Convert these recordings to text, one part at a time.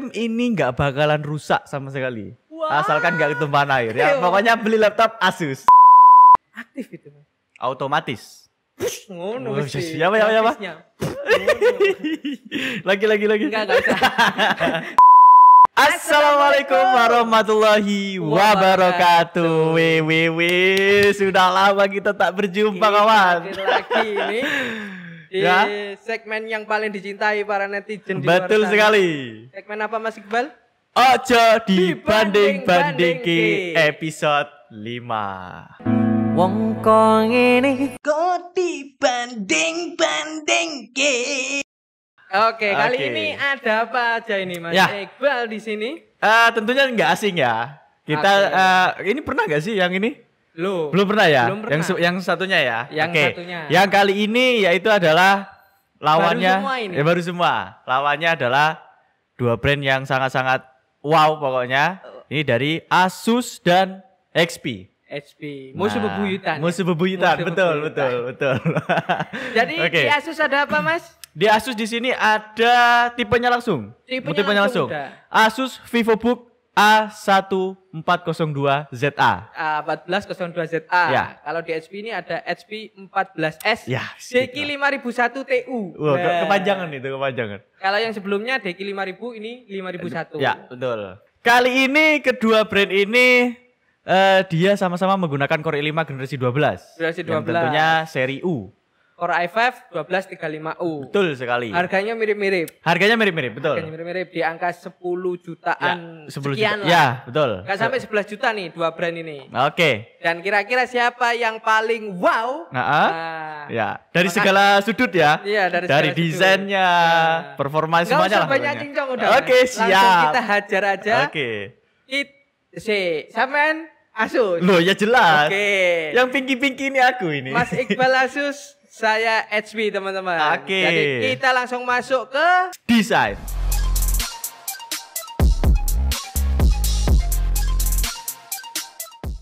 Ini nggak bakalan rusak sama sekali. Wah. Asalkan nggak ketumpahan air ya. Pokoknya beli laptop Asus. Aktif itu. Otomatis. Ngono Oh, mesti. siapa? Grafisnya. Lagi. Enggak usah. Assalamualaikum warahmatullahi wabarakatuh. Sudah lama kita tak berjumpa kawan. Lagi ini di Ya. segmen yang paling dicintai para netizen di luar Betul sana. sekali. Segmen apa Mas Iqbal? Ojo dibanding-bandingki episode 5. Wong kong ini kok dibanding-bandingke. Oke, kali ini ada apa aja ini Mas Ya. Iqbal di sini? Tentunya nggak asing ya. Kita ini pernah nggak sih yang ini? Loh. Belum pernah ya? Belum pernah. Yang satunya ya? Yang Oke. satunya. Yang kali ini yaitu adalah lawannya Baru semua ini. Baru semua. Lawannya adalah dua brand yang sangat-sangat wow pokoknya. Ini dari Asus dan XP. HP. Musuh bebuyutan. Musuh bebuyutan. Musuh Betul. bebuyutan. Jadi Oke. di Asus ada apa Mas? Di Asus di sini ada tipenya langsung. Tipenya langsung udah. Asus VivoBook A1402ZA. 1402ZA. Ya. Kalau di HP ini ada HP 14S Ya, Deki 5001 TU. Wah, Nah. kepanjangan itu, kepanjangan. Kalau yang sebelumnya Deki 5000 ini 5001. Ya, betul. Kali ini kedua brand ini dia sama-sama menggunakan Core i5 generasi 12. Generasi Yang 12. tentunya seri U. Core i5 1235U. Betul sekali. Harganya mirip-mirip. Harganya mirip-mirip, betul. Harganya mirip-mirip di angka 10 jutaan 10 sekian juta. lah. Ya, betul. Nggak sampai 11 juta nih dua brand ini. Oke. Dan kira-kira siapa yang paling wow? Nah, ya, dari maka- segala sudut ya. Iya, dari segala sudut. desainnya, Nah. performa Nggak semuanya usah lah. banyak pokoknya. cincong udah. Oke, Mas. siap. Langsung kita hajar aja. Oke. Sampean Asus. Loh, ya jelas. Oke. Yang pinky-pinky ini aku ini. Mas Iqbal Asus, saya HP teman-teman. Oke. Jadi kita langsung masuk ke Desain.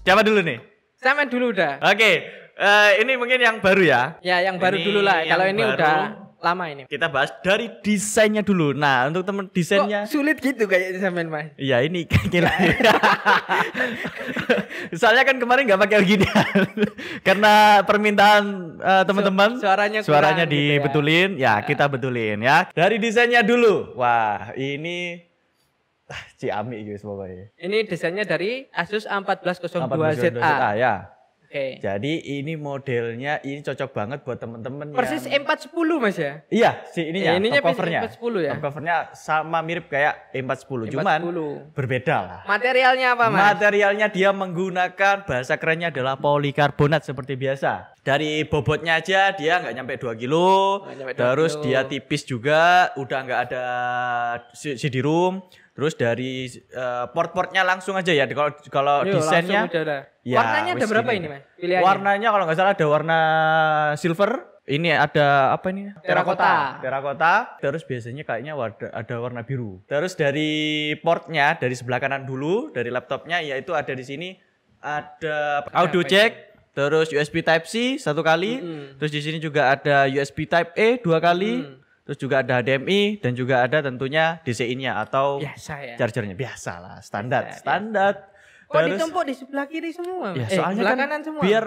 Siapa dulu nih? sampean dulu udah. Oke, ini mungkin yang baru ya. Ya, yang baru Ini dulu lah. yang Kalau ini baru. udah lama ini. Kita bahas dari desainnya dulu. Nah, untuk temen desainnya, Kok sulit gitu kayaknya sampean, Mas? iya ini kayaknya. Soalnya kan kemarin nggak pakai gini karena permintaan teman-teman. Suaranya kurang Suaranya gitu ya. dibetulin, ya kita betulin ya. Dari desainnya dulu. Wah, ini ciamik guys pokoknya. Ini desainnya dari Asus A1402ZA. 1402ZA ya. Oke. Jadi ini modelnya ini cocok banget buat temen-temen Persis yang... M410 Mas ya? Iya, si ininya, Ininya top covernya. M410 ya? Top covernya sama mirip kayak M410, cuman berbeda lah. Materialnya apa Mas? Materialnya dia menggunakan, bahasa kerennya adalah polikarbonat seperti biasa. Dari bobotnya aja dia nggak nyampe 2 kilo, Nggak nyampe 2 terus kilo. dia tipis juga, udah nggak ada CD-ROM. Terus dari port-portnya langsung aja ya. Kalau Yo, desainnya, langsung udah. ya, Warnanya ada wis berapa gini. ini Mas? Pilihannya? Warnanya kalau nggak salah ada warna silver. Ini ada apa ini? Terakota. Terakota. Terus biasanya kayaknya ada warna biru. Terus dari portnya dari sebelah kanan dulu dari laptopnya yaitu ada di sini ada audio jack. Terus USB Type C satu kali. Terus di sini juga ada USB Type E 2 kali. Terus juga ada HDMI dan juga ada tentunya DCI-nya atau Biasa ya. chargernya. Biasa lah, standar. Biasa. Standar. Kok ditumpuk di sebelah kiri semua? Ya, Mas? soalnya sebelah kan kanan semua. biar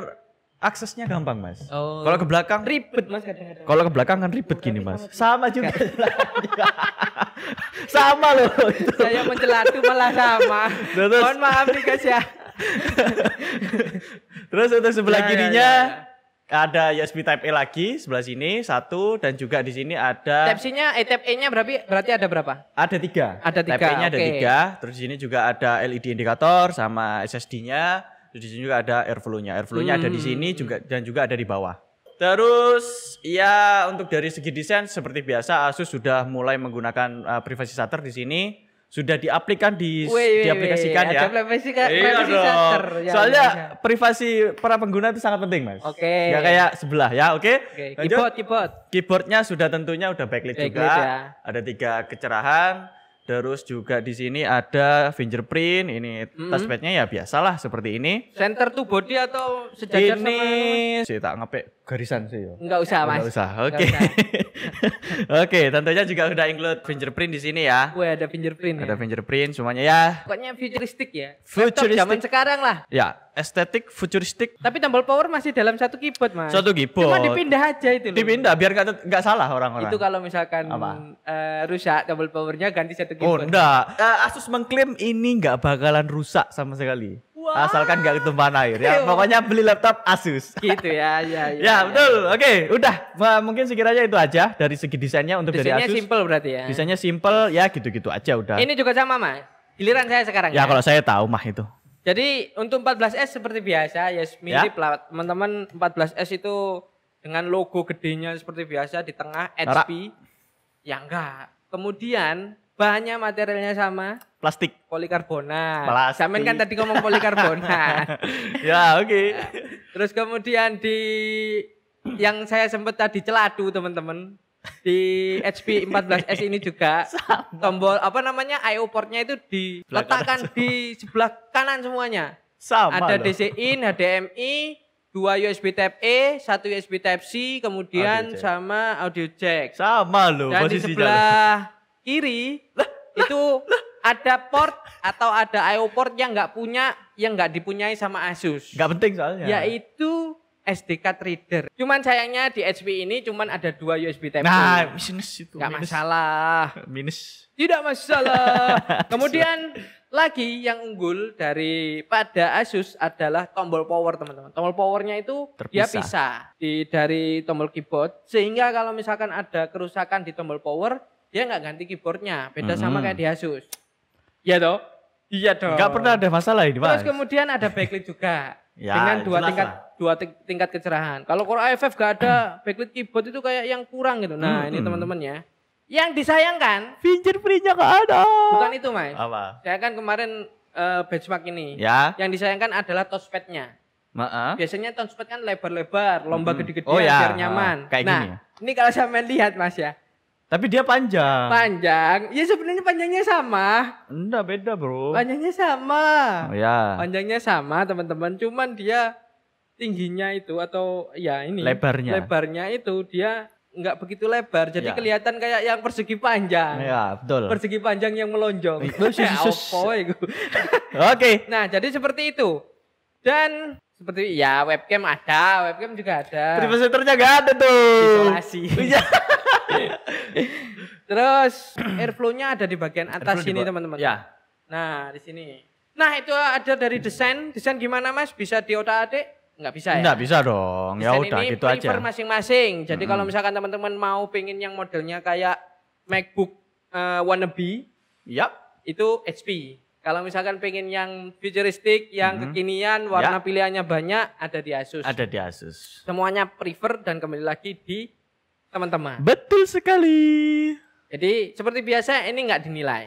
aksesnya gampang, Mas. Oh. Kalau ke belakang Ribet Mas kadang-kadang. Kalau ke belakang kan ribet gini, Mas. Sama juga. Sama loh. Itu. Saya mencelatu malah sama. Terus- Mohon maaf nih guys ya. Terus untuk sebelah Ya, ya, kirinya ya, ada USB Type E lagi sebelah sini satu dan juga di sini ada Type-C-nya, Type-A-nya berarti ada berapa? ada 3. Ada 3, Type E-nya ada oke. 3. Terus di sini juga ada LED indikator sama SSD-nya. Terus di sini juga ada airflow-nya. Airflow-nya ada di sini juga dan juga ada di bawah. Terus ya untuk dari segi desain seperti biasa Asus sudah mulai menggunakan privacy shutter di sini. Sudah diaplikasikan ya. Ada privacy Iya privacy dong. shutter. Ya, Soalnya ya. privasi para pengguna itu sangat penting, Mas. Oke. Gak kayak sebelah ya, oke? Oke, Lanjut. keyboard. Keyboardnya sudah tentunya udah backlit juga. Backlit ya. Ada 3 kecerahan. Terus juga di sini ada fingerprint. Ini touchpadnya ya biasalah seperti ini. Center to body atau sejajar Ini sama? saya tak ngepek garisan sih ya. Enggak usah, Mas. Enggak usah. Nggak Oke. usah. Oke, tentunya juga udah include fingerprint di sini ya. Wah, ada fingerprint ya. Ada fingerprint semuanya ya. Pokoknya futuristik ya. Futuristik. Laptop zaman sekarang lah. Ya, estetik futuristik. Tapi tombol power masih dalam satu keyboard, Mas. Satu keyboard. Cuma dipindah aja itu loh. Dipindah biar nggak salah orang-orang. Itu kalau misalkan rusak tombol powernya ganti satu Oh keyboard. enggak, Asus mengklaim ini nggak bakalan rusak sama sekali. Wah. Asalkan nggak ketumpahan air ya. Pokoknya beli laptop Asus. Gitu ya, Ya betul, oke udah. Mungkin sekiranya itu aja dari segi desainnya untuk Desainnya dari Asus. simple berarti ya. Desainnya simple ya gitu-gitu aja udah. Ini juga sama, Mas. Giliran saya sekarang Ya kalau saya tahu mah itu. Jadi untuk 14S seperti biasa ya mirip lah teman-teman. 14S itu dengan logo gedenya seperti biasa di tengah HP. Ya enggak. Kemudian bahannya materialnya sama. Plastik. Polikarbonat. Plastik. Samen kan tadi ngomong polikarbonat. Ya oke. Terus kemudian yang saya sempat tadi celadu teman-teman. Di HP 14S ini juga tombol IO portnya itu diletakkan di sebelah kanan semuanya. Sama ada loh. DC in, HDMI, 2 USB Type A, 1 USB Type C, kemudian Audio jack. sama audio jack. Sama loh Dan di posisinya. sebelah kiri itu ada port atau ada IO port yang nggak dipunyai sama Asus. Nggak penting soalnya. Yaitu SD card reader. Cuman sayangnya di HP ini cuman ada 2 USB Type C. Nah, minus itu. Nggak minus. masalah. Minus. Tidak masalah. Kemudian lagi yang unggul daripada Asus adalah tombol power, teman-teman. Tombol powernya itu dia pisah dari tombol keyboard, sehingga kalau misalkan ada kerusakan di tombol power, dia nggak ganti keyboardnya. Beda sama kayak di Asus. Iya toh? Iya dong. Nggak pernah ada masalah ini, Mas. Terus kemudian ada backlit juga. Ya, dengan jelas dua tingkat kecerahan. Kalau Core i5 gak ada backlit keyboard itu kayak yang kurang gitu. Nah, ini teman-teman ya. Yang disayangkan fingerprintnya nggak ada. bukan itu, Mas. Apa? Saya kan kemarin benchmark ini. Ya. Yang disayangkan adalah touchpad-nya. Maaf. Biasanya touchpad kan lebar-lebar, lomba gede-gede Oh, ya. biar nyaman. Kayak nah, gini ya? ini kalau saya lihat, Mas ya. Tapi dia panjang. Panjang. Ya sebenarnya panjangnya sama. Enggak beda, Bro. Panjangnya sama. Oh ya. Panjangnya sama, teman-teman. Cuman dia tingginya itu atau ya ini lebarnya itu dia nggak begitu lebar, jadi kelihatan kayak yang persegi panjang. Ya, betul. Persegi panjang yang melonjong. Oke. Nah, jadi seperti itu. Dan seperti ya webcam juga ada. Preset-nya nggak ada tuh. Isolasi. Terus airflow-nya ada di bagian atas sini, teman-teman. Ya. Nah, di sini. Nah, itu ada dari desain. Desain gimana, Mas? Bisa diotak-atik? Nggak bisa ya? Nggak bisa dong. Ya Desain udah ini gitu aja. masing-masing. Jadi kalau misalkan teman-teman mau pengen yang modelnya kayak MacBook wannabe, itu HP. Kalau misalkan pengen yang futuristik, yang kekinian, warna pilihannya banyak, ada di Asus. Ada di Asus. Semuanya prefer dan kembali lagi di teman-teman. Betul sekali. Jadi seperti biasa ini nggak dinilai.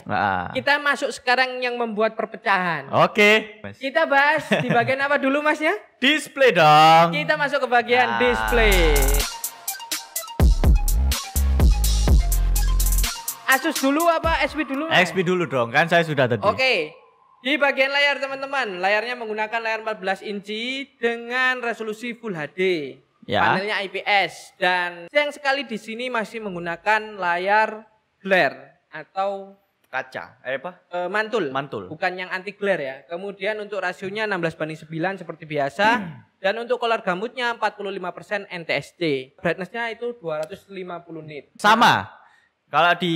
Kita masuk sekarang yang membuat perpecahan. Oke. Kita bahas di bagian apa dulu, Mas ya? Display dong. Kita masuk ke bagian display. Asus dulu apa HP dulu? HP dulu dong, kan saya sudah tadi. Oke. Di bagian layar, teman-teman, layarnya menggunakan layar 14 inci dengan resolusi Full HD. Panelnya IPS dan sayang sekali di sini masih menggunakan layar glare atau kaca. Mantul. Bukan yang anti glare ya. Kemudian untuk rasionya 16:9 seperti biasa dan untuk color gamutnya 45% NTSC. Brightness-nya itu 250 nit. Sama. Kalau di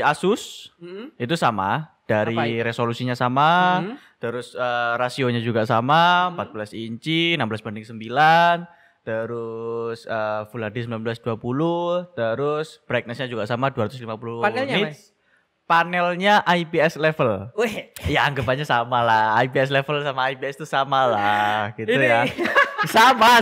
Asus itu sama. Dari resolusinya sama, terus rasionya juga sama, 14 inci, 16:9, terus Full HD 1920, terus brightness-nya juga sama 250 Panelnya, nits. Panelnya IPS level. Wih. Ya anggap aja sama lah, IPS level sama IPS itu sama lah, gitu ya. Sama.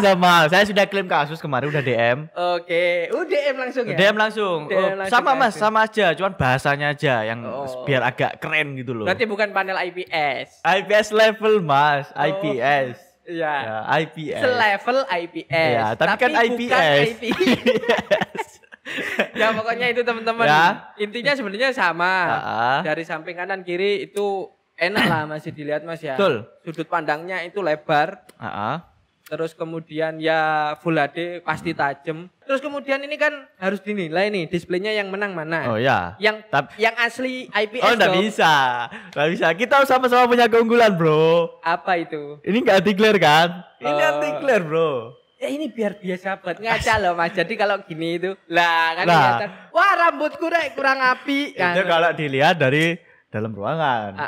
Saya sudah klaim ke Asus kemarin udah DM. Oke, DM langsung ya. DM langsung. Sama Mas, sama aja, cuman bahasanya aja yang biar agak keren gitu loh. Berarti bukan panel IPS. IPS level, Mas, IPS. Iya. Ya, IPS. Selevel IPS. Ya, tapi kan IPS. Ya pokoknya itu teman-teman. Ya. Intinya sebenarnya sama. Dari samping kanan kiri itu enak lah masih dilihat, Mas ya. Betul. Sudut pandangnya itu lebar. terus kemudian ya Full HD pasti tajam. Terus kemudian ini kan harus dinilai nih displaynya yang menang mana. Oh ya. Yang asli IPS. Oh enggak bisa. Enggak bisa. Kita sama-sama punya keunggulan, Bro. Apa itu? Ini enggak anti-glare kan? Ini anti-glare, Bro. Ya ini biar biasa banget ngaca loh Mas. Jadi kalau gini itu lah kan kelihatan. Wah rambutku kurang api. Itu kalau dilihat dari dalam ruangan.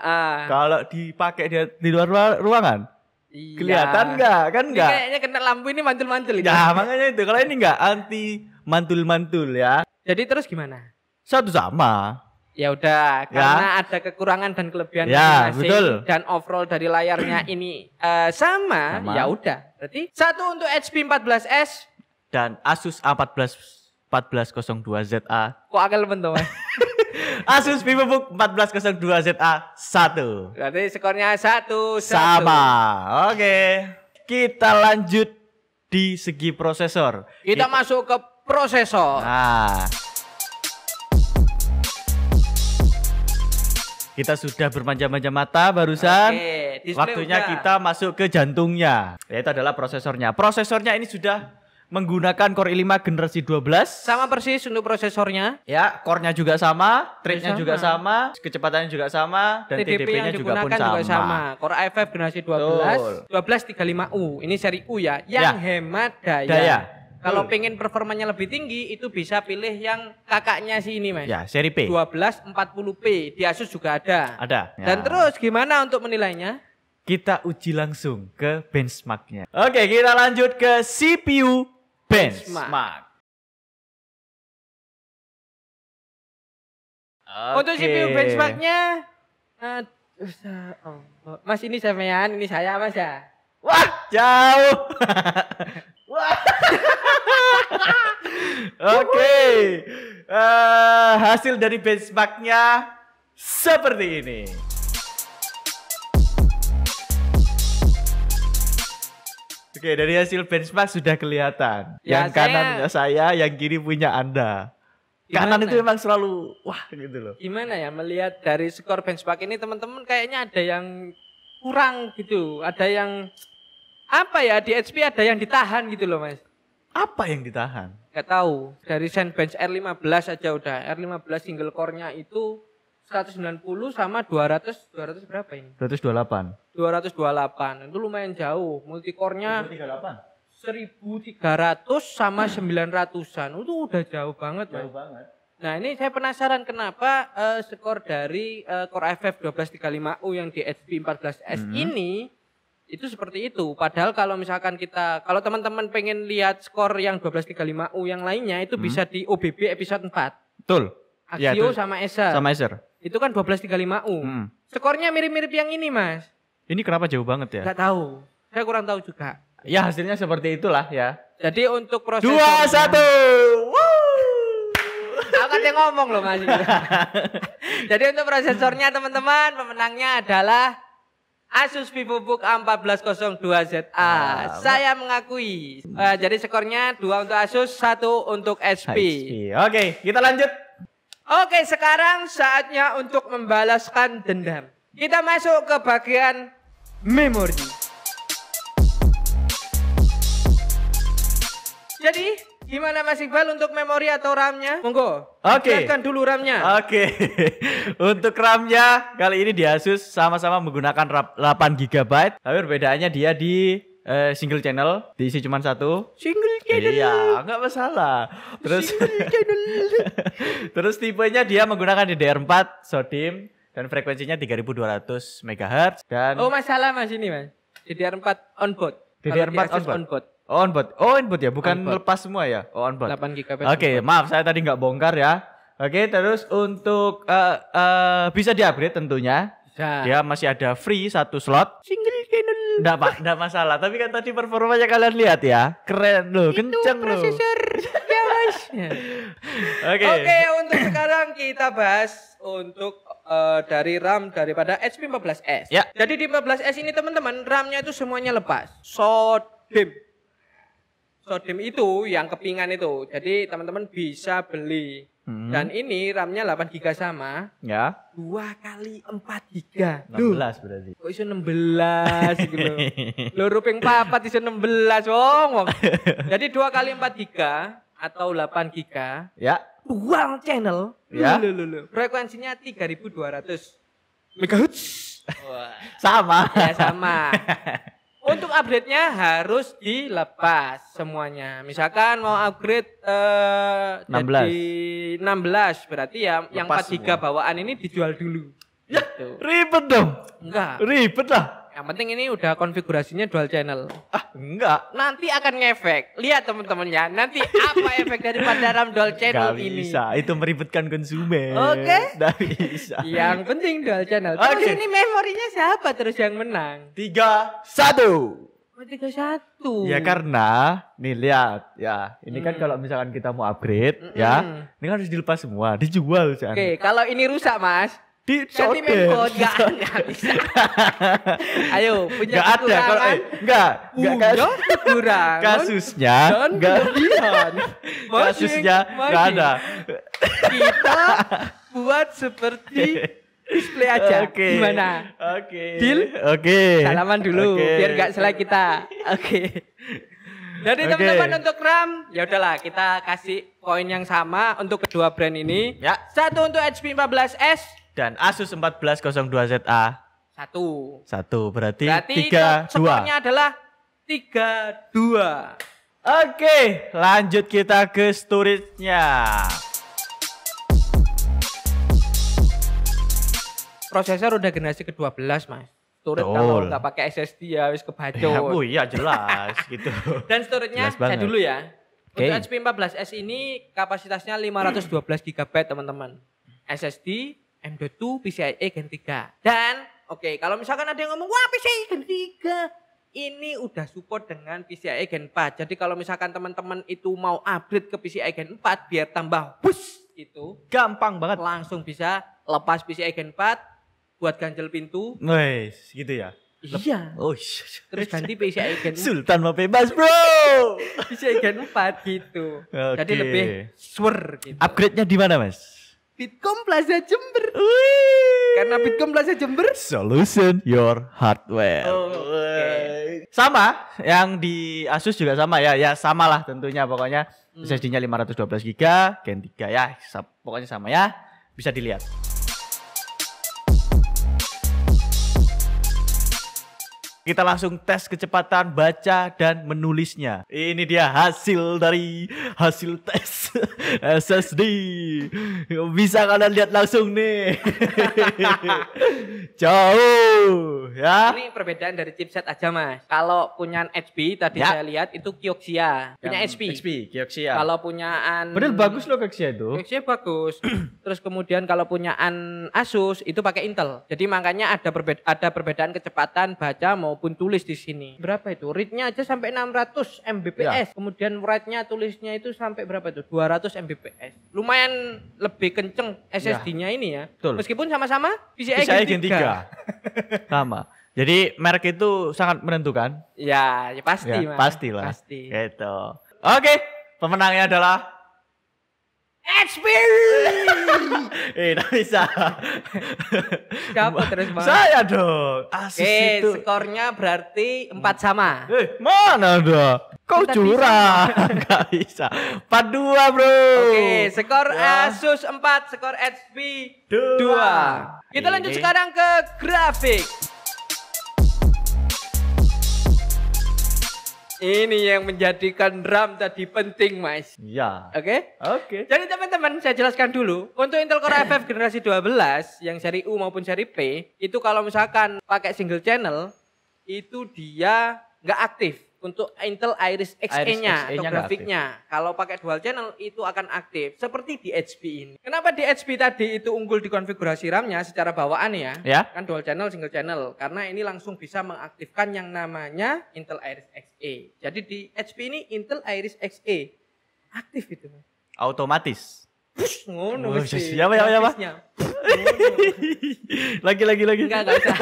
Kalau dipakai di luar ruangan, iya. Kelihatan enggak? Kan enggak. Ini kayaknya kena lampu ini mantul-mantul. Ya makanya itu. Kalau ini enggak anti mantul-mantul ya. Jadi terus gimana? Satu sama. Ya udah, karena ada kekurangan dan kelebihan masing-masing betul. Dan overall dari layarnya ini sama. Ya udah. Berarti satu untuk HP 14S dan Asus A14 1402ZA. Kok agak bentuk, Mas? Asus VivoBook 1402ZA 1. Berarti skornya 1 sama. Oke. Kita lanjut di segi prosesor. Kita masuk ke prosesor. Nah. Kita sudah bermanja-manja mata barusan. Waktunya kita masuk ke jantungnya. Yaitu adalah prosesornya. Prosesornya ini sudah menggunakan Core i5 generasi 12. Sama persis untuk prosesornya. Ya, core-nya juga sama, thread-nya juga sama, kecepatannya juga sama, dan TDP-nya juga pun sama. Core i5 generasi 12, 1235U. Ini seri U ya, yang hemat daya. Kalau pengen performanya lebih tinggi, itu bisa pilih yang kakaknya sih ini, Mas. Ya, seri P. 1240p. Di Asus juga ada. Ada. Ya. Dan terus gimana untuk menilainya? Kita uji langsung ke benchmark-nya. Oke, kita lanjut ke CPU benchmark. Untuk CPU benchmark-nya, Mas ini sampean, ini saya Mas ya. Wah, jauh. Wah. Oke. Hasil dari benchmark-nya seperti ini. Oke, dari hasil benchmark sudah kelihatan. Ya, yang kanan saya, yang kiri punya Anda. Gimana? Kanan itu memang selalu wah gitu loh. Gimana ya melihat dari skor benchmark ini teman-teman kayaknya ada yang kurang gitu. Ada yang apa ya di HP ada yang ditahan gitu loh Mas. Apa yang ditahan? Gak tahu. Dari Zenbench R15 aja udah. R15 single core-nya itu 190 sama 200 berapa ini? 228. 228. Itu lumayan jauh. Multi core-nya 138. 1300 sama 900-an. Itu udah jauh banget, Jauh banget. Nah, ini saya penasaran kenapa skor dari Core i5 1235U yang di HP 14S ini itu seperti itu. Padahal kalau misalkan kalau teman-teman pengen lihat skor yang 1235U yang lainnya itu bisa di OBB episode 4. Betul. Axio sama Acer. Sama Acer. Itu kan 1235U. Skornya mirip-mirip yang ini, Mas. Ini kenapa jauh banget ya? Gak tahu. Saya kurang tahu juga. Ya, hasilnya seperti itulah ya. Jadi untuk proses 2-1. Aku kan dia ngomong loh Mas. Jadi untuk prosesornya teman-teman, pemenangnya adalah Asus VivoBook A1402ZA. Saya mengakui. Jadi skornya 2 untuk Asus, 1 untuk HP. Oke, kita lanjut. Oke, sekarang saatnya untuk membalaskan dendam. Kita masuk ke bagian memori. Jadi, gimana Mas Iqbal untuk memori atau RAM-nya? Monggo. Oke. Lihatkan dulu RAM-nya. Oke. Untuk RAM-nya kali ini di Asus sama-sama menggunakan 8 GB. Tapi perbedaannya dia di single channel, diisi cuma satu. Single channel. Iya, nggak masalah. Terus terus tipenya dia menggunakan DDR4 SODIMM dan frekuensinya 3200 MHz dan masalah Mas ini, Mas. DDR4 onboard. DDR4 onboard. On-board ya, bukan lepas semua ya. On-board. 8 GB. Oke, maaf saya tadi nggak bongkar ya. Oke, terus untuk bisa di-upgrade tentunya. Bisa. Dia masih ada free 1 slot. Single channel. Nggak masalah. Tapi kan tadi performanya kalian lihat ya. Keren loh, kenceng loh. Prosesor. Ya, Mas. Oke, untuk sekarang kita bahas untuk dari RAM daripada HP 14S. Ya. Jadi di 14S ini teman-teman, RAM-nya itu semuanya lepas. SODIMM itu yang kepingan itu. Jadi teman-teman bisa beli Dan ini RAM-nya 8 GB sama. Ya. 2 kali 4 GB. 16 berarti. Kok iso 16 gitu lho. Loro ping 4 iso 16 wong. Jadi 2 kali 4 GB atau 8 GB. Ya. Dual channel. Ya. Loh. Frekuensinya 3200 MHz. Sama. Ya sama. Untuk upgrade-nya harus dilepas semuanya. Misalkan mau upgrade 16. jadi 16 berarti ya yang 4 GB bawaan ini dijual dulu. Ya, gitu. ribet dong. Enggak. Ribet lah. Yang penting ini udah konfigurasinya dual channel. Enggak. Nanti akan ngefek. Lihat teman-teman ya. Nanti apa efek daripada RAM dual channel Gak ini? bisa. Itu meribetkan konsumen. Oke. Gak bisa. Yang penting dual channel. Terus Oke. ini memorinya siapa terus yang menang? 3-1. 31. Ya karena nih lihat ya, ini kan kalau misalkan kita mau upgrade ya, ini kan harus dilepas semua, dijual kan. Oke, kalau ini rusak Mas, ganti mainboard nggak bisa. Ayo punya Nggak ada kalau enggak kurang. kasusnya enggak kasusnya enggak ada. Kita buat seperti display aja. Gimana? Oke. Deal? Oke. Salaman dulu biar enggak salah kita. Oke. Jadi teman-teman untuk RAM, ya udahlah kita kasih poin yang sama untuk kedua brand ini. Ya. Satu untuk HP 14S Dan Asus 1402ZA. Satu berarti 3-2. skornya adalah 3-2. Oke, lanjut kita ke storage-nya. Prosesor udah generasi ke-12 Mas. Storage Betul. kalau nggak pakai SSD ya wis kebacot. Oh iya jelas gitu. Dan storage-nya Jelas saya banget. dulu ya. Oke. Untuk HP 14S ini kapasitasnya 512 GB teman-teman. SSD M.2 PCIe Gen 3. Dan oke, kalau misalkan ada yang ngomong wah PCIe Gen 3 ini udah support dengan PCIe Gen 4. Jadi kalau misalkan teman-teman itu mau upgrade ke PCIe Gen 4 biar tambah bus gitu, Gampang banget. langsung bisa lepas PCIe Gen 4 buat ganjel pintu. Wes, gitu ya. Iya. Oh, Terus ganti PCIe Gen 4. Sultan mau bebas, Bro. PCIe Gen 4 gitu. Jadi Oke. lebih swer gitu. Upgrade-nya di mana, Mas? Bitkom Plaza Jember. Wih. Karena Bitkom Plaza Jember Solution your hardware. Oke. Sama, yang di Asus juga sama ya. Ya sama lah tentunya pokoknya. SSD-nya 512 GB, Gen 3 ya. Pokoknya sama ya. Bisa dilihat. Kita langsung tes kecepatan baca dan menulisnya. Ini dia hasil tes SSD. Bisa kalian lihat langsung nih. Jauh ya. Ini perbedaan dari chipset aja Mas. Kalau punya HP tadi Ya. saya lihat itu Kioxia. Punya HP. Kioxia. Kalau punyaan Padahal bagus loh Kioxia itu. Kioxia bagus. Terus kemudian kalau punyaan Asus itu pakai Intel. Jadi makanya ada perbedaan kecepatan baca maupun tulis di sini. Berapa itu? Read-nya aja sampai 600 Mbps. Ya. Kemudian write-nya tulisnya itu sampai berapa itu? 200 Mbps. Lumayan lebih kenceng SSD-nya ini ya. Betul. Meskipun sama-sama PCIe Gen Gen 3. 3. Sama. Jadi merek itu sangat menentukan. Ya pasti Ya, Mas. pastilah. Pasti. Gitu. Oke, pemenangnya adalah HP. tidak bisa. Siapa terus Mas? Saya dong. Asus itu. skornya berarti 4 sama. Mana ada? Kau Kita curang. Enggak bisa. 4-2, Bro. Oke, skor Ya. Asus 4, skor HP Dua. 2. Kita lanjut Ini. sekarang ke grafik. Ini yang menjadikan RAM tadi penting, Mas. Ya. Oke? Oke. Jadi teman-teman, saya jelaskan dulu. Untuk Intel Core FF generasi 12, yang seri U maupun seri P, itu kalau misalkan pakai single channel, itu dia nggak aktif. Untuk Intel Iris Xe-nya Xe-nya atau nggak grafiknya. Kalau pakai dual channel, itu akan aktif. Seperti di HP ini. Kenapa di HP tadi itu unggul di konfigurasi RAM-nya secara bawaan ya? Ya. Kan dual channel, single channel. Karena ini langsung bisa mengaktifkan yang namanya Intel Iris Xe. Jadi di HP ini Intel Iris Xe. Aktif itu. Otomatis. Ngono Oh, mesti. siapa, siapa? Grafisnya. lagi. Enggak usah.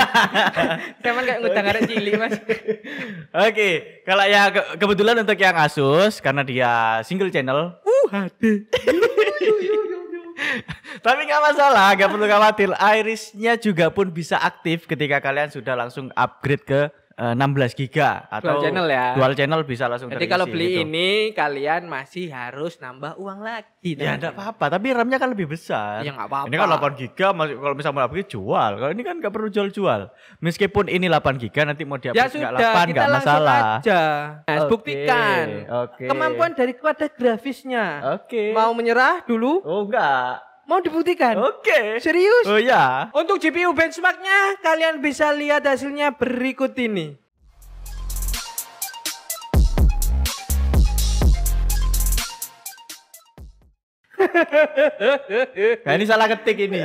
Saya kan kayak ngutang arek cilik, Mas. Oke, kalau ya kebetulan untuk yang Asus karena dia single channel. HD. Tapi nggak masalah, nggak perlu khawatir. Iris-nya juga pun bisa aktif ketika kalian sudah langsung upgrade ke 16 giga atau Dual channel ya. Dual channel bisa langsung Jadi terisi kalau beli gitu. ini kalian masih harus nambah uang lagi. Ya enggak apa-apa, tapi RAM-nya kan lebih besar. Ya nggak apa-apa. Ini kan 8 giga, kalau misalnya mau upgrade jual. Kalau ini kan nggak perlu jual-jual. Meskipun ini 8 giga nanti mau Ya di-upgrade sudah, nggak 8 kita nggak langsung masalah. aja. Nah, Oke, buktikan oke. kemampuan dari kuadra grafisnya. Oke. Mau menyerah dulu? Oh enggak. Mau dibuktikan? Oke. Serius? Oh ya. Untuk GPU benchmarknya kalian bisa lihat hasilnya berikut ini. Nah, ini salah ketik ini.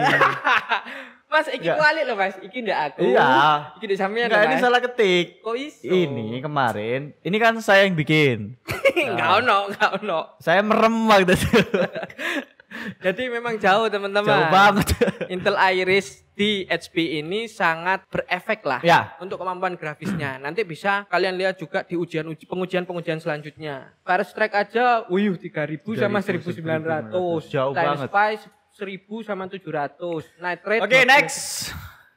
Mas, iki Enggak. kualik loh mas, iki ndak aku. Iya. Iki di sampean Enggak, loh, ini Mas. salah ketik. Kok iso? Ini kemarin, ini kan saya yang bikin. Enggak ono. Saya merem waktu itu. Jadi memang jauh teman-teman. Jauh banget. Intel Iris di HP ini sangat berefek lah Ya. untuk kemampuan grafisnya. Nanti bisa kalian lihat juga di pengujian selanjutnya. Virus Strike aja, 3000 sama 1900. Jauh banget. Spice 1000 sama 700. Night Rate. Oke, next.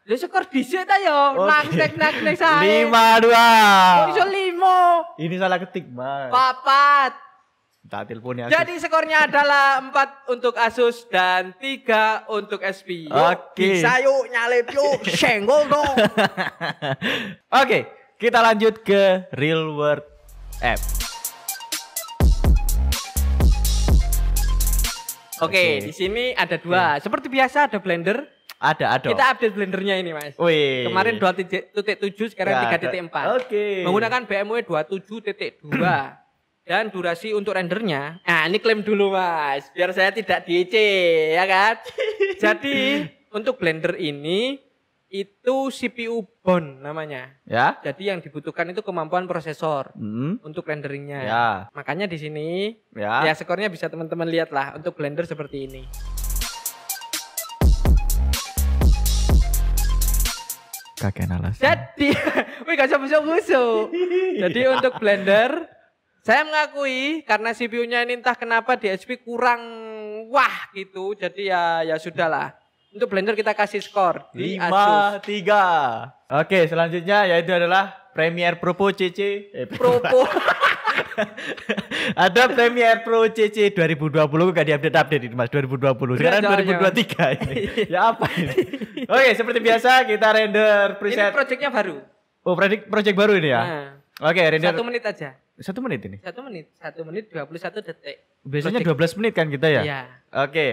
Lu skor dhisik ta yo. Oke. Next ae. 5-2. Kok iso 5? Ini salah ketik, Mas. Papat. Tak teleponnya. Jadi skornya adalah 4 untuk Asus dan 3 untuk SP. Yuk, Oke. bisa yuk nyalip yuk. Senggol dong. Oke, kita lanjut ke real world app. Oke, di sini ada 2. Seperti biasa ada Blender. Ada. Kita update Blendernya ini, Mas. Wih. Kemarin 2.7, sekarang Ya, 3.4. Oke. Menggunakan BMW 27.2. Dan durasi untuk rendernya, nah ini klaim dulu mas, biar saya tidak di-EC, ya kan? Jadi untuk Blender ini itu CPU Bond namanya. Ya. Jadi yang dibutuhkan itu kemampuan prosesor Hmm. untuk renderingnya. Ya. Makanya di sini Ya. ya skornya bisa teman-teman lihat lah untuk Blender seperti ini. Kakek nalas. Jadi, wih gak busuk-busuk. Jadi untuk Blender saya mengakui karena CPU-nya ini entah kenapa di HP kurang wah gitu. Jadi ya sudahlah. Untuk Blender kita kasih skor di Asus. 5-3. Oke, selanjutnya yaitu adalah Premiere Pro CC. Propo. Ada Premiere Pro CC 2020 gak diupdate ini Mas 2020. Sekarang Jangan, 2023 ini. Ya apa ini? Oke, seperti biasa kita render Ini preset. projectnya baru. Oh, project baru ini ya. Nah, Oke, render 1 menit aja. 1 menit ini. 1 menit. 1 menit 21 detik. Biasanya Project. 12 menit kan kita ya? Iya. Oke.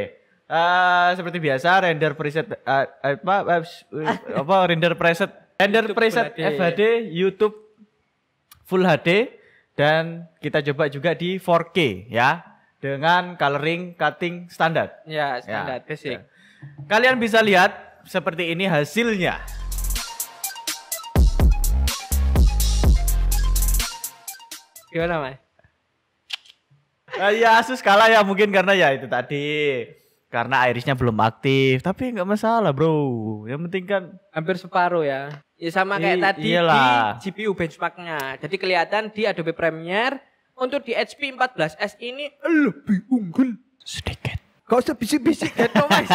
Seperti biasa render preset apa render preset YouTube preset Full HD. FHD YouTube Full HD dan kita coba juga di 4K ya dengan coloring cutting standar. Ya, standar Ya, basic. ya. Kalian bisa lihat seperti ini hasilnya. Gimana, Mas? Ya Asus kalah ya mungkin karena ya itu tadi. Karena irisnya belum aktif, tapi nggak masalah bro. Yang penting kan Hampir separuh ya. Ya sama kayak tadi iyalah. di GPU benchmarknya. Jadi kelihatan di Adobe Premiere untuk di HP 14S ini lebih unggul sedikit. Gak usah bisik-bisik gitu mas.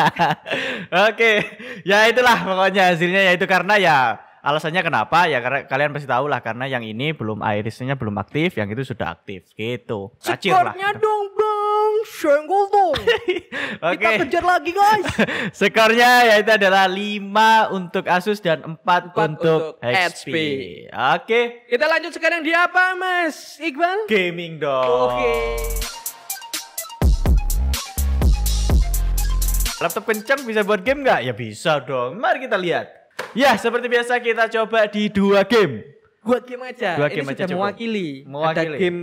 Oke, ya itulah pokoknya hasilnya yaitu karena ya alasannya kenapa ya karena kalian pasti tahu lah karena yang ini belum irisnya belum aktif, yang itu sudah aktif gitu. Kacir lah. Skornya dong bang, senggol dong. Oke. Kita kejar lagi guys. Skornya yaitu adalah 5 untuk Asus dan 4 untuk HP. Oke. Kita lanjut sekarang di apa mas Iqbal? Gaming dong. Oke. Laptop kencang bisa buat game nggak? Ya bisa dong. Mari kita lihat. Ya seperti biasa kita coba di 2 game. Buat game aja. 2 Ini game sudah aja cukup. mewakili. Mewakili. Ada game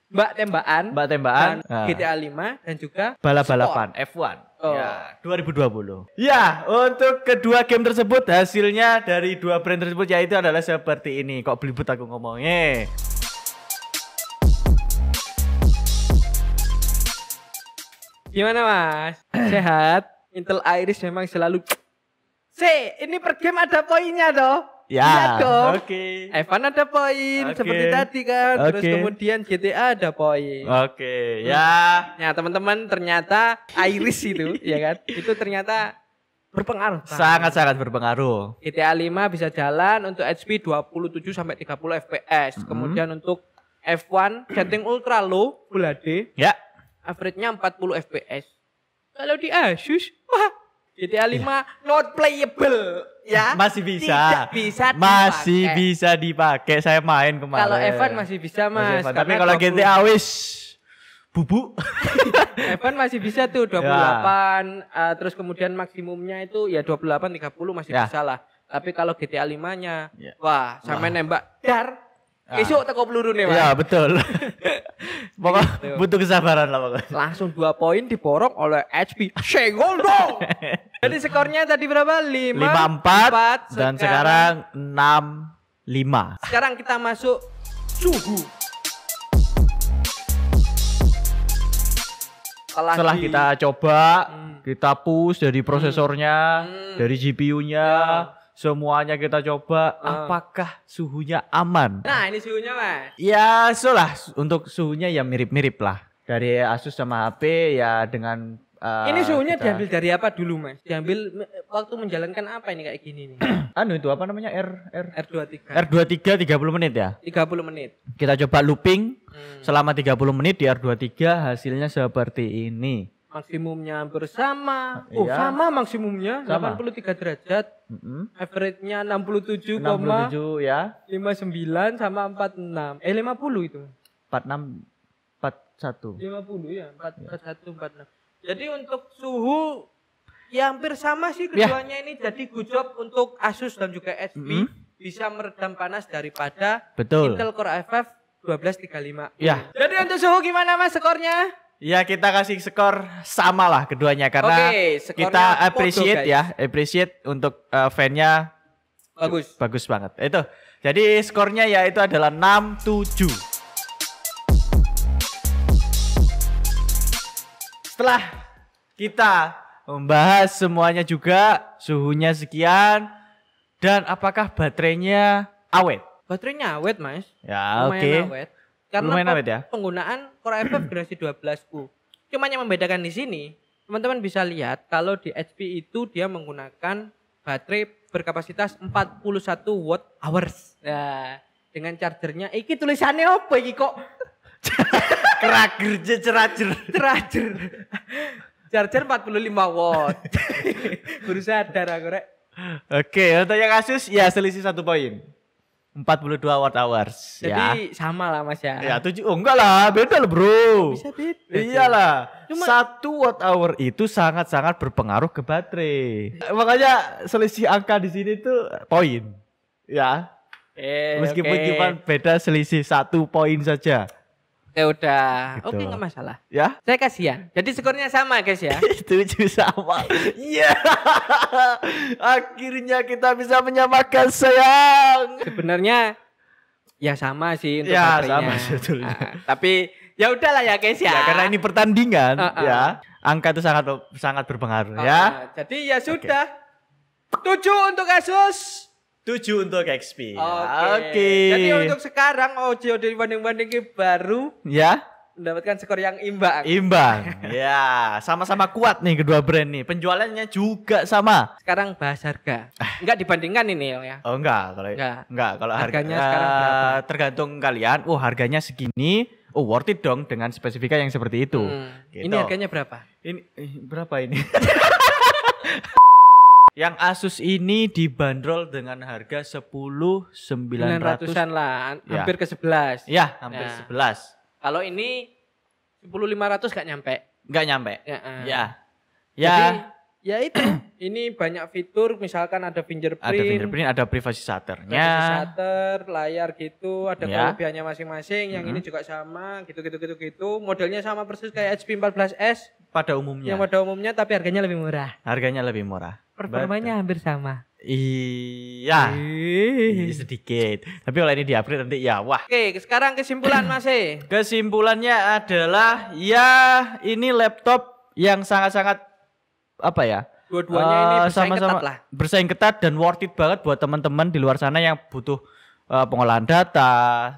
Mbak Tembakan. Mbak Tembakan. Dan GTA 5 dan juga Balap-balapan F1. Oh. Ya, 2020. Ya, untuk kedua game tersebut hasilnya dari 2 brand tersebut yaitu adalah seperti ini. Kok belibet aku ngomongnya. Gimana mas? Sehat? Intel Iris memang selalu ini per game ada poinnya toh. Ya. Iya dong. Oke. Evan ada poin Oke. seperti tadi kan. Terus Oke. kemudian GTA ada poin. Oke, ya. Ya teman-teman ternyata Iris itu ya kan. Itu ternyata berpengaruh. Sangat-sangat berpengaruh. GTA 5 bisa jalan untuk HP 27 sampai 30 FPS. Kemudian untuk F1 setting ultra low Full HD, Ya. average-nya 40 FPS. Kalau di Asus, wah, GTA 5 not playable ya. Masih bisa. Tidak bisa Masih dipakai. bisa dipakai. Saya main kemarin. Kalau Evan masih bisa Masih Mas. Evan. Tapi karena kalau 20 GTA wis bubu. Evan masih bisa tuh 28 terus kemudian maksimumnya itu ya 28 30 masih Ya. bisa lah. Tapi kalau GTA 5-nya Ya. wah, sampai nembak dar. Esok teko peluru nih, Mas. Ya, betul. Pokoknya Gitu. butuh kesabaran lah pokoknya. Langsung 2 poin diborong oleh HP. Senggol dong. Jadi skornya tadi berapa? 5-4 dan sekarang 6-5. Sekarang kita masuk suhu. Setelah kita coba, kita push dari prosesornya, dari GPU-nya, semuanya kita coba, apakah suhunya aman? Nah, ini suhunya, Mas. Ya, lah untuk suhunya ya mirip-mirip lah. Dari Asus sama HP ya dengan Ini suhunya kita- diambil dari apa dulu, Mas? Diambil waktu menjalankan apa ini kayak gini nih? anu itu apa namanya R23. R23 30 menit ya. 30 menit. Kita coba looping selama 30 menit di R23 hasilnya seperti ini. Maksimumnya hampir sama. Oh, Iya. sama maksimumnya. Sama. 83 derajat. Average-nya 67,59 67 ya. sama 46. 50 itu. 46 41. 50 ya, 41 46. Jadi untuk suhu ya hampir sama sih keduanya ini. Jadi good job untuk Asus dan juga HP bisa meredam panas daripada Betul. Intel Core i5 1235. Ya. Jadi untuk suhu gimana Mas skornya? Ya kita kasih skor sama lah keduanya karena Oke, skornya kita podo, appreciate guys. ya, appreciate untuk fan-nya Bagus. bagus banget. Itu. Jadi skornya ya itu adalah 6-7. Setelah kita membahas semuanya juga, suhunya sekian dan apakah baterainya awet? Baterainya awet, Mas. Ya, Lumayan oke. awet. Karena Lumayan awet ya. penggunaan Core i5 generasi 12U. Cuma yang membedakan di sini, teman-teman bisa lihat kalau di HP itu dia menggunakan baterai berkapasitas 41 watt hours. Nah, dengan chargernya iki tulisannya apa iki kok? Kerager cerager. Charger. Charger 45 watt. Baru sadar aku rek. Oke, untuk yang Asus ya selisih 1 poin. 42 watt hours ya. Jadi sama lah Mas ya. Ya 7. Oh enggak lah, beda lah, Bro. Bisa beda. Iyalah. Cuma- 1 watt hour itu sangat-sangat berpengaruh ke baterai. Makanya selisih angka di sini tuh poin. Ya. Meskipun oke. cuma beda selisih 1 poin saja. Ya udah. Gitu. Oke, enggak masalah. Ya. Saya kasihan. Jadi skornya sama guys ya. Setuju sama. Iya. Akhirnya kita bisa menyamakan sayang. Sebenarnya ya sama sih untuk Ya, baterainya. sama sebetulnya. Tapi ya udahlah ya guys ya. Ya, karena ini pertandingan ya. Ah. Angka itu sangat berpengaruh Ah, ya. Jadi ya sudah. 7 untuk Asus. 7 untuk XP. Oke. Jadi untuk sekarang Ojo dibanding-banding baru Ya, mendapatkan skor yang imbang. imbang. Ya, sama-sama kuat nih kedua brand nih. Penjualannya juga sama. Sekarang bahas harga. Enggak dibandingkan ini ya. Oh enggak, kalau Enggak. kalau Harganya harga sekarang berapa? tergantung kalian. Oh, harganya segini. Oh, worth it dong dengan spesifika yang seperti itu. Gitu. Ini harganya berapa? Ini berapa ini? Yang Asus ini dibanderol dengan harga 10.900. 900-an lah, Ya. hampir ke 11. Ya, hampir Ya. 11. Kalau ini 10.500 gak nyampe. Enggak nyampe. Ya. Ya. Jadi, Ya, ya itu. Ini banyak fitur, misalkan ada fingerprint, ada fingerprint, ada privacy shutternya. ada shutter, layar gitu, ada Ya. kelebihannya masing-masing. Yang ini juga sama, gitu. Modelnya sama persis kayak HP 14S Pada umumnya. yang pada umumnya, tapi harganya lebih murah. Harganya lebih murah. Performanya hampir sama. Iya. Sedikit. Tapi kalau ini di-upgrade nanti ya wah. Oke, sekarang kesimpulan Mas E. Kesimpulannya adalah ya ini laptop yang sangat-sangat apa ya? Dua-duanya ini bersaing ketat lah. Bersaing ketat dan worth it banget buat teman-teman di luar sana yang butuh pengolahan data,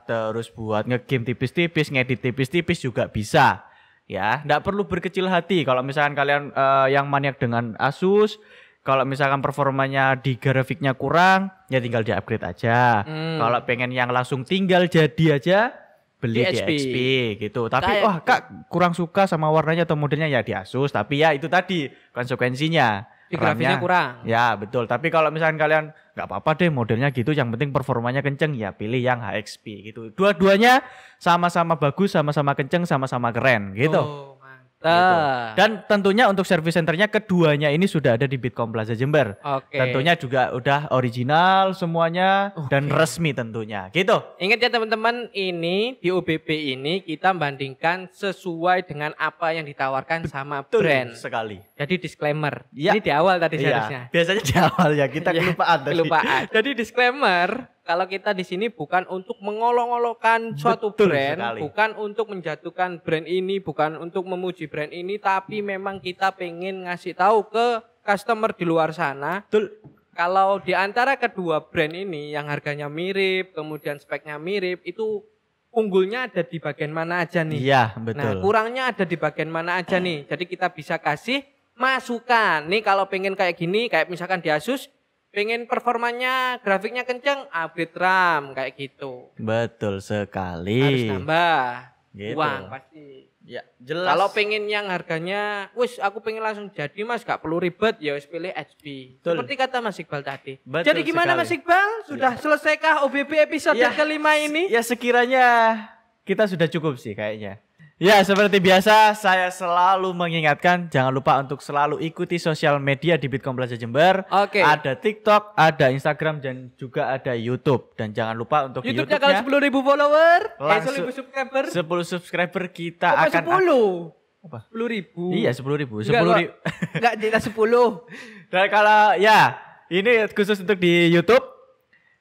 terus buat nge-game tipis-tipis, ngedit tipis-tipis juga bisa. Ya, enggak perlu berkecil hati kalau misalkan kalian yang maniak dengan Asus. Kalau misalkan performanya di grafiknya kurang, ya tinggal di-upgrade aja. Kalau pengen yang langsung tinggal jadi aja, beli di XP gitu. Tapi Kak kurang suka sama warnanya atau modelnya ya di Asus. Tapi ya itu tadi konsekuensinya. Di grafiknya kurang. Ya betul. Tapi kalau misalkan kalian nggak apa-apa deh modelnya gitu, yang penting performanya kenceng, ya pilih yang HXP gitu. Dua-duanya sama-sama bagus, sama-sama kenceng, sama-sama keren gitu. Gitu. Dan tentunya untuk service centernya keduanya ini sudah ada di Bitkom Plaza Jember. Tentunya juga udah original semuanya dan resmi tentunya. Gitu. Ingat ya teman-teman, ini di UBP ini kita bandingkan sesuai dengan apa yang ditawarkan sama brand. Sekali. Jadi disclaimer. Ya. Ini di awal tadi seharusnya. Biasanya di awal ya kita kelupaan tadi. Jadi disclaimer. Kalau kita di sini bukan untuk mengolok-olokkan suatu brand, bukan untuk menjatuhkan brand ini, bukan untuk memuji brand ini, tapi memang kita pengen ngasih tahu ke customer di luar sana. Kalau di antara kedua brand ini yang harganya mirip, kemudian speknya mirip, itu unggulnya ada di bagian mana aja nih? Iya, betul. Nah, kurangnya ada di bagian mana aja nih? Jadi kita bisa kasih masukan. Nih kalau pengen kayak gini, kayak misalkan di Asus, pengen performanya, grafiknya kenceng, upgrade RAM kayak gitu. Betul sekali. Harus nambah gitu. uang pasti. Ya, jelas. Kalau pengen yang harganya, wis aku pengen langsung jadi Mas, gak perlu ribet, ya wis pilih HP. Betul. Seperti kata Mas Iqbal tadi. Betul jadi gimana sekali. Mas Iqbal? Sudah selesaikah OBP episode kelima ini? Ya sekiranya kita sudah cukup sih kayaknya. Ya, seperti biasa saya selalu mengingatkan jangan lupa untuk selalu ikuti sosial media di Bitkom Plaza Jember. Ada TikTok, ada Instagram dan juga ada YouTube. Dan jangan lupa untuk YouTube-nya kalau 10.000 follower, 10.000 subscriber. 10 subscriber kita akan 10. Apa? 10.000. Iya, 10.000. 10.000. Enggak jelas 10. Dan kalau ya, ini khusus untuk di YouTube.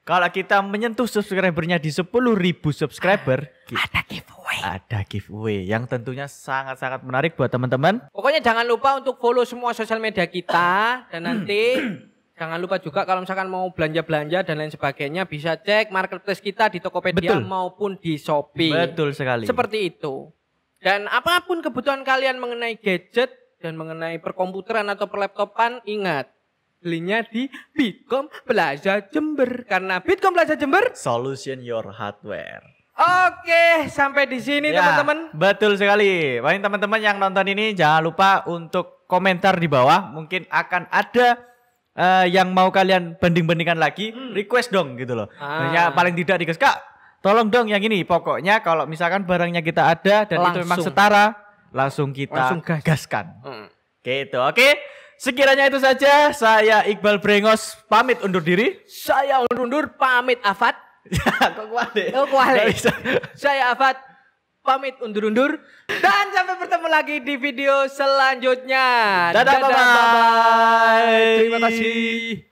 Kalau kita menyentuh subscribernya di 10.000 subscriber, ada giveaway yang tentunya sangat-sangat menarik buat teman-teman. Pokoknya jangan lupa untuk follow semua sosial media kita dan nanti jangan lupa juga kalau misalkan mau belanja-belanja dan lain sebagainya bisa cek marketplace kita di Tokopedia maupun di Shopee. Betul sekali. Seperti itu. Dan apapun kebutuhan kalian mengenai gadget dan mengenai perkomputeran atau perlaptopan, ingat belinya di Bitkom Plaza Jember karena Bitkom Plaza Jember solution your hardware. Oke, sampai di sini teman-teman. Betul sekali. Paling teman-teman yang nonton ini jangan lupa untuk komentar di bawah. Mungkin akan ada yang mau kalian banding-bandingkan lagi, request dong gitu loh. Ya, paling tidak dikasih, Kak, tolong dong yang ini. Pokoknya kalau misalkan barangnya kita ada dan itu memang setara, langsung kita gaskan. Gitu, oke. Sekiranya itu saja, saya Iqbal Brengos pamit undur diri. Saya undur pamit Afat. Kok kuali? Oh kuali. Saya Afat pamit undur-undur. Dan sampai bertemu lagi di video selanjutnya. Dadah, bye-bye. Terima kasih.